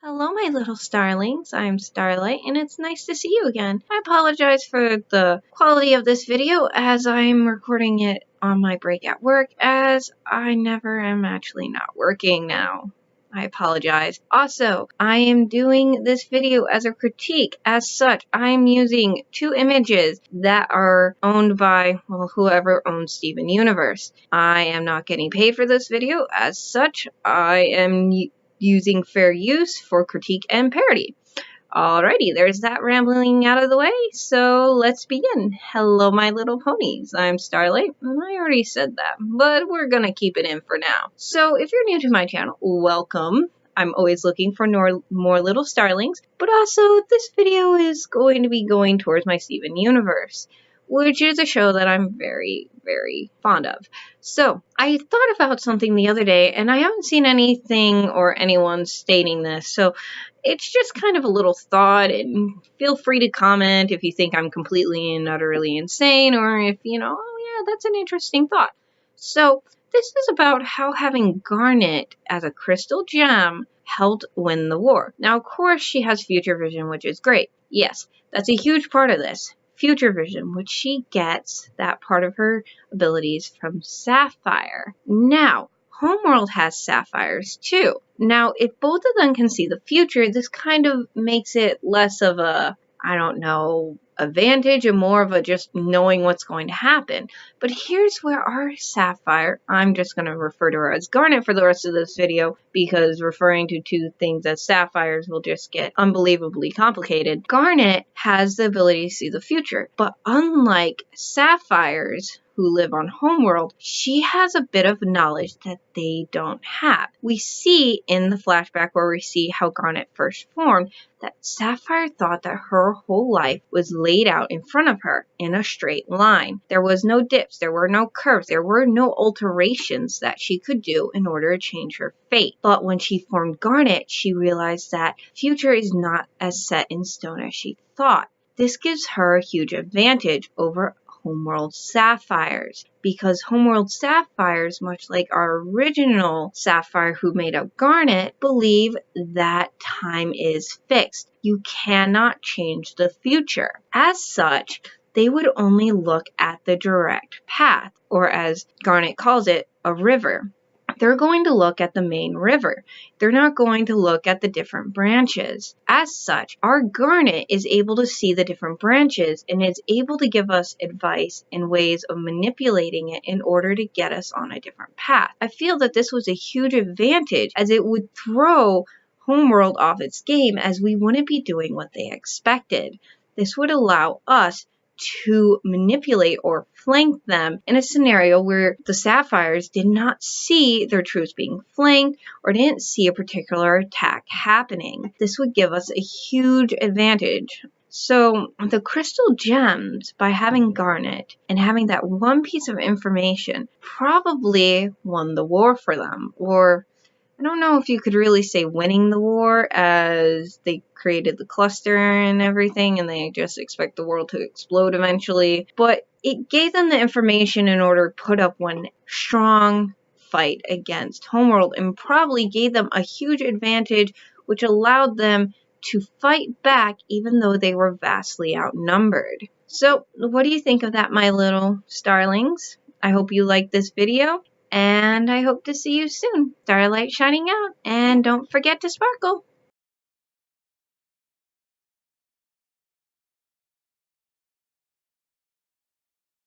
Hello, my little starlings. I'm Starlight, and it's nice to see you again. I apologize for the quality of this video as I'm recording it on my break at work, as I never am actually not working now. I apologize. Also, I am doing this video as a critique. As such, I'm using two images that are owned by, well, whoever owns Steven Universe. I am not getting paid for this video. As such, I am using fair use for critique and parody. Alrighty, there's that rambling out of the way, so let's begin. Hello, my little ponies. I'm Starlight, and I already said that, but we're gonna keep it in for now. So if you're new to my channel, welcome. I'm always looking for more little starlings, but also this video is going to be going towards my Steven Universe, which is a show that I'm very, very fond of. So, I thought about something the other day, and I haven't seen anything or anyone stating this, so it's just kind of a little thought, and feel free to comment if you think I'm completely and utterly insane, or if, oh yeah, that's an interesting thought. So, this is about how having garnet as a crystal gem helped win the war. Now, of course, she has future vision, which is great. Yes, that's a huge part of this. Future vision, which she gets that part of her abilities from Sapphire. Now, Homeworld has sapphires too. Now, if both of them can see the future, this kind of makes it less of a, advantage and more of a just knowing what's going to happen. But here's where our sapphire, I'm just going to refer to her as garnet for the rest of this video because referring to two things as sapphires will just get unbelievably complicated. Garnet has the ability to see the future, but unlike sapphires who live on Homeworld, she has a bit of knowledge that they don't have. We see in the flashback where we see how Garnet first formed that Sapphire thought that her whole life was laid out in front of her in a straight line. There was no dips, there were no curves, there were no alterations that she could do in order to change her fate. But when she formed Garnet, she realized that future is not as set in stone as she thought. This gives her a huge advantage over Homeworld sapphires, because Homeworld sapphires, much like our original sapphire who made up Garnet, believe that time is fixed. You cannot change the future. As such, they would only look at the direct path, or as Garnet calls it, a river. They're going to look at the main river. They're not going to look at the different branches. As such, our garnet is able to see the different branches and is able to give us advice and ways of manipulating it in order to get us on a different path. I feel that this was a huge advantage as it would throw Homeworld off its game as we wouldn't be doing what they expected. This would allow us to manipulate or flank them in a scenario where the sapphires did not see their troops being flanked or didn't see a particular attack happening. This would give us a huge advantage. So the crystal gems, by having garnet and having that one piece of information, probably won the war for them, or I don't know if you could really say winning the war, as they created the cluster and everything, and they just expect the world to explode eventually. But it gave them the information in order to put up one strong fight against Homeworld, and probably gave them a huge advantage, which allowed them to fight back even though they were vastly outnumbered. So, what do you think of that, my little starlings? I hope you liked this video. And I hope to see you soon. Starlight shining out. And don't forget to sparkle.